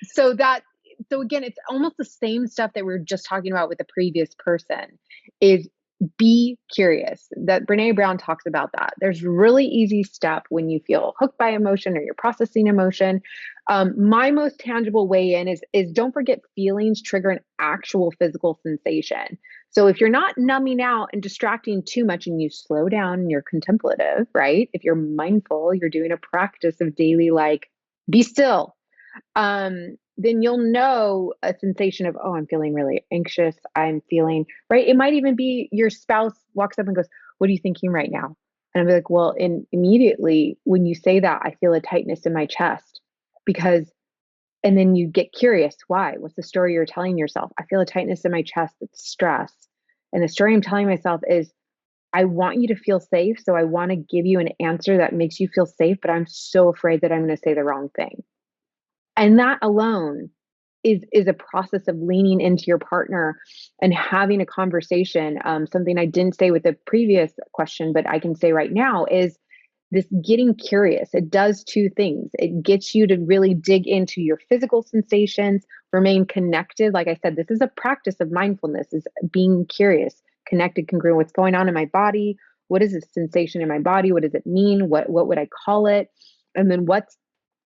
So again, it's almost the same stuff that we were just talking about with the previous person. Is be curious. That Brene Brown talks about that. There's really easy step when you feel hooked by emotion or you're processing emotion. My most tangible way in is don't forget, feelings trigger an actual physical sensation. So if you're not numbing out and distracting too much and you slow down and you're contemplative, right? If you're mindful, you're doing a practice of daily, like, be still, then you'll know a sensation of, oh, I'm feeling really anxious. I'm feeling, right? It might even be your spouse walks up and goes, what are you thinking right now? And I'm like, well, immediately when you say that, I feel a tightness in my chest because, and then you get curious, why? What's the story you're telling yourself? I feel a tightness in my chest. It's stress. And the story I'm telling myself is, I want you to feel safe. So I want to give you an answer that makes you feel safe, but I'm so afraid that I'm going to say the wrong thing. And that alone is a process of leaning into your partner and having a conversation. Something I didn't say with the previous question, but I can say right now is this: getting curious. It does two things. It gets you to really dig into your physical sensations, remain connected. Like I said, this is a practice of mindfulness, is being curious, connected, congruent. What's going on in my body? What is this sensation in my body? What does it mean? What would I call it? And then what's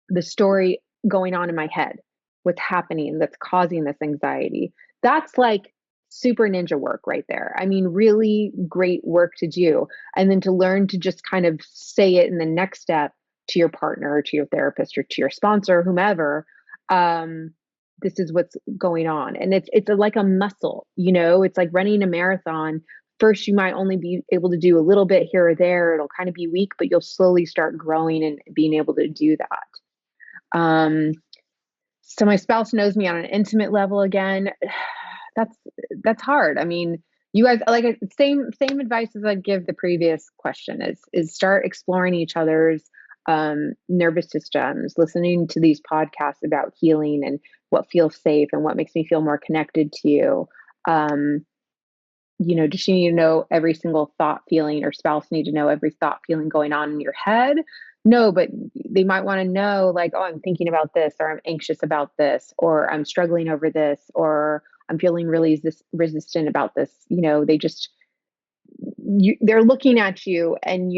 the story going on in my head? What's happening that's causing this anxiety? That's like super ninja work right there. I mean, really great work to do. And then to learn to just kind of say it in the next step to your partner, or to your therapist, or to your sponsor, whomever. This is what's going on. And it's like a muscle, it's like running a marathon. First, you might only be able to do a little bit here or there. It'll kind of be weak, but you'll slowly start growing and being able to do that. So my spouse knows me on an intimate level again. That's hard. I mean, you guys, like, same advice as I give the previous question, is start exploring each other's nervous systems, listening to these podcasts about healing and what feels safe and what makes me feel more connected to you. Does she need to know every single thought, feeling, or spouse need to know every thought, feeling going on in your head? No, but they might want to know, like, oh, I'm thinking about this, or I'm anxious about this, or I'm struggling over this, or I'm feeling really resistant about this. They're looking at you and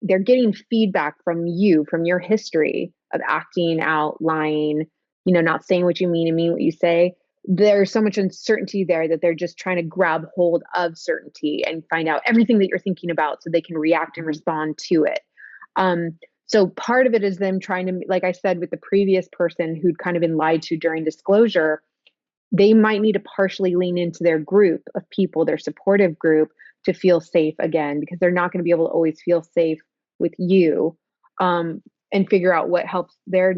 they're getting feedback from you, from your history of acting out, lying, not saying what you mean and mean what you say. There's so much uncertainty there that they're just trying to grab hold of certainty and find out everything that you're thinking about so they can react and respond to it. So part of it is them trying to, like I said, with the previous person who'd kind of been lied to during disclosure, they might need to partially lean into their group of people, their supportive group, to feel safe again, because they're not going to be able to always feel safe with you, and figure out what helps their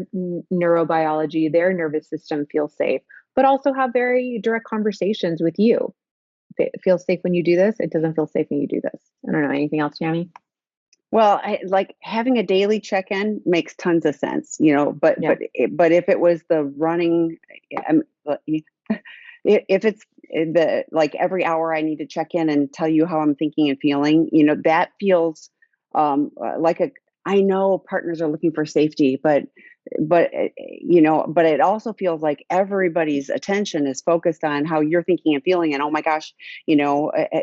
neurobiology, their nervous system feel safe, but also have very direct conversations with you. If it feels safe when you do this, it doesn't feel safe when you do this. I don't know. Anything else, Tammy? Well, like having a daily check-in makes tons of sense, but Yeah. but if it was the running, if it's the like every hour I need to check in and tell you how I'm thinking and feeling, that feels like I know partners are looking for safety, but it also feels like everybody's attention is focused on how you're thinking and feeling, and oh my gosh,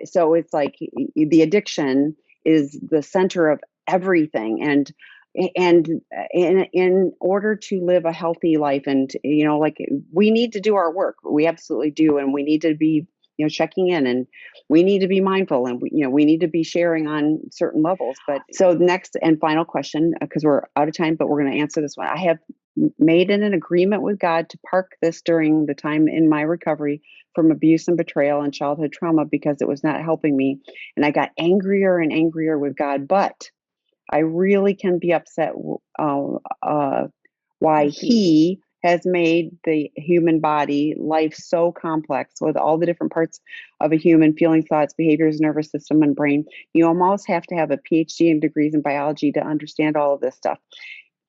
so it's like the addiction is the center of everything, and in order to live a healthy life, and like we need to do our work, we absolutely do, and we need to be checking in, and we need to be mindful, and we need to be sharing on certain levels. But so next and final question, because we're out of time, but we're going to answer this one. I have made an agreement with God to park this during the time in my recovery from abuse and betrayal and childhood trauma, because it was not helping me, and I got angrier and angrier with God. But I really can be upset why he has made the human body life so complex with all the different parts of a human: feelings, thoughts, behaviors, nervous system, and brain. You almost have to have a PhD and degrees in biology to understand all of this stuff.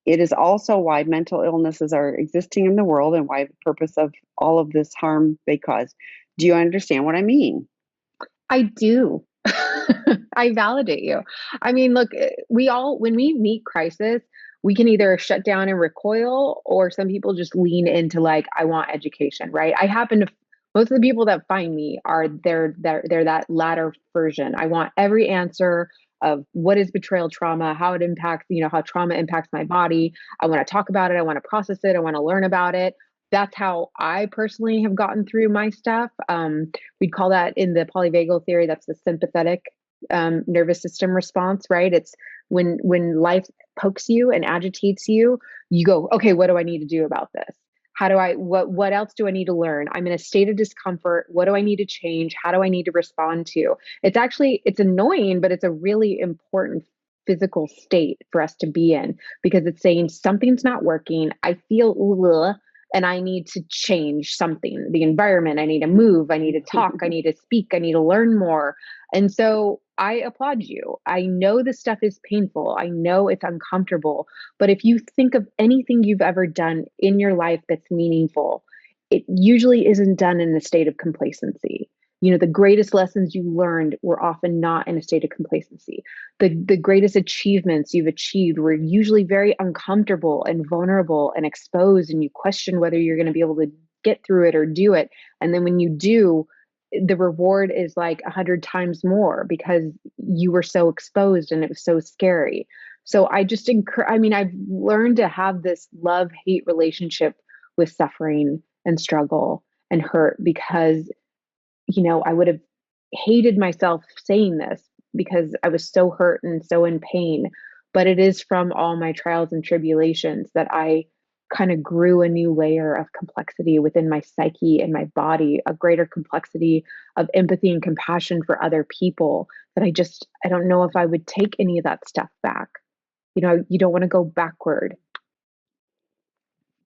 It is also why mental illnesses are existing in the world and why the purpose of all of this harm they cause. Do you understand what I mean? I do. I validate you. I mean, look, when we meet crisis, we can either shut down and recoil, or some people just lean into like, I want education, right? Most of the people that find me are they're that latter version. I want every answer of what is betrayal trauma, how it impacts, how trauma impacts my body. I want to talk about it. I want to process it. I want to learn about it. That's how I personally have gotten through my stuff. We'd call that, in the polyvagal theory, that's the sympathetic nervous system response, right? It's when life pokes you and agitates you, you go, okay, what do I need to do about this? What else do I need to learn? I'm in a state of discomfort. What do I need to change? How do I need to respond to? It's annoying, but it's a really important physical state for us to be in, because it's saying something's not working. I feel ugh, and I need to change something, the environment. I need to move. I need to talk. I need to speak. I need to learn more. And so I applaud you. I know this stuff is painful. I know it's uncomfortable. But if you think of anything you've ever done in your life that's meaningful, it usually isn't done in a state of complacency. The greatest lessons you learned were often not in a state of complacency. The greatest achievements you've achieved were usually very uncomfortable and vulnerable and exposed, and you question whether you're going to be able to get through it or do it. And then when you do, the reward is like 100 times more, because you were so exposed and it was so scary. So I've learned to have this love-hate relationship with suffering and struggle and hurt, because I would have hated myself saying this, because I was so hurt and so in pain. But it is from all my trials and tribulations that I kind of grew a new layer of complexity within my psyche and my body, a greater complexity of empathy and compassion for other people, that I don't know if I would take any of that stuff back. You don't want to go backward.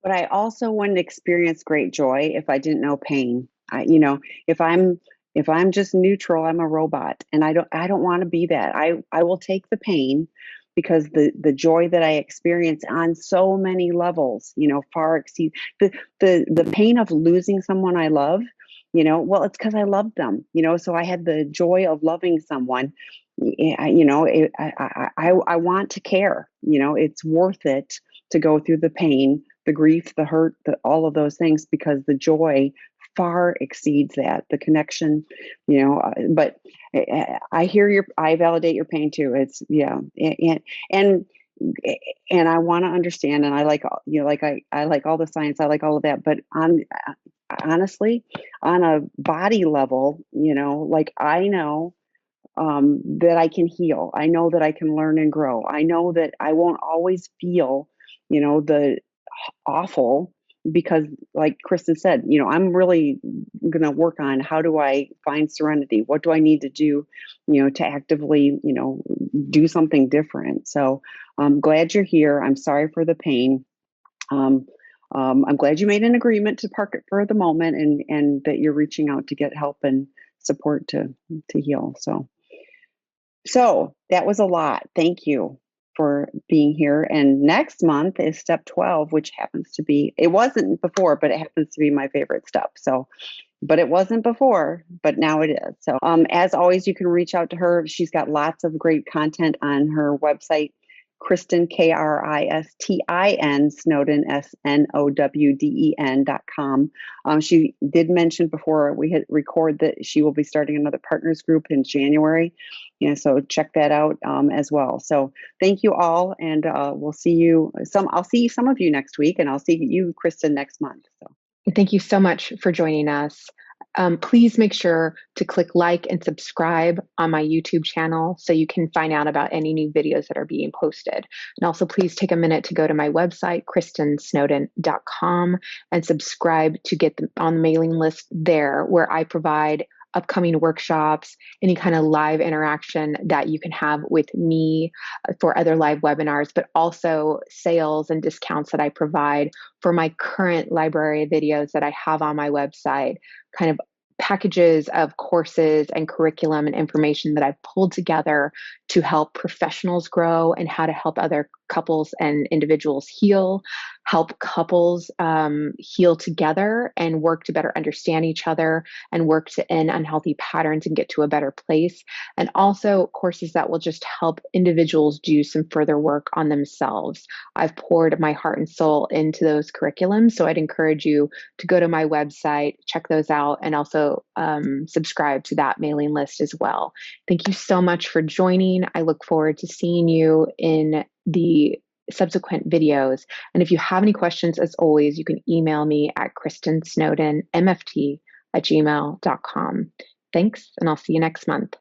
But I also wouldn't experience great joy if I didn't know pain. If I'm just neutral, I'm a robot, and I don't want to be that. I will take the pain, because the joy that I experience on so many levels, far exceeds the pain of losing someone I love. Well, it's because I loved them. So I had the joy of loving someone. I want to care. It's worth it to go through the pain the grief, the hurt, all of those things, because the joy far exceeds that, the connection, but I validate your pain too. It's, yeah. And, and I want to understand, and I like, I like all the science, I like all of that, but honestly, on a body level, like I know that I can heal. I know that I can learn and grow. I know that I won't always feel, the awful, because like Kristin said, I'm really going to work on how do I find serenity? What do I need to do, to actively, do something different? So I'm glad you're here. I'm sorry for the pain. I'm glad you made an agreement to park it for the moment, and that you're reaching out to get help and support to heal. So that was a lot. Thank you for being here. And next month is step 12, which happens to be, it wasn't before, but it happens to be my favorite step. So, but it wasn't before, but now it is. So, as always, you can reach out to her. She's got lots of great content on her website, Kristin, Kristin, Snowden, SNOWDEN.com. She did mention before we hit record that she will be starting another partners group in January. So check that out as well. So thank you all, and we'll see you. I'll see some of you next week, and I'll see you, Kristin, next month. So thank you so much for joining us. Please make sure to click like and subscribe on my YouTube channel so you can find out about any new videos that are being posted. And also please take a minute to go to my website, KristinSnowden.com, and subscribe to get on the mailing list there, where I provide upcoming workshops, any kind of live interaction that you can have with me for other live webinars, but also sales and discounts that I provide for my current library of videos that I have on my website, kind of packages of courses and curriculum and information that I've pulled together to help professionals grow, and how to help other couples and individuals heal, help couples heal together and work to better understand each other and work to end unhealthy patterns and get to a better place. And also courses that will just help individuals do some further work on themselves. I've poured my heart and soul into those curriculums, so I'd encourage you to go to my website, check those out, and also subscribe to that mailing list as well. Thank you so much for joining. I look forward to seeing you in the subsequent videos. And if you have any questions, as always, you can email me at KristinSnowdenMFT@gmail.com. Thanks, and I'll see you next month.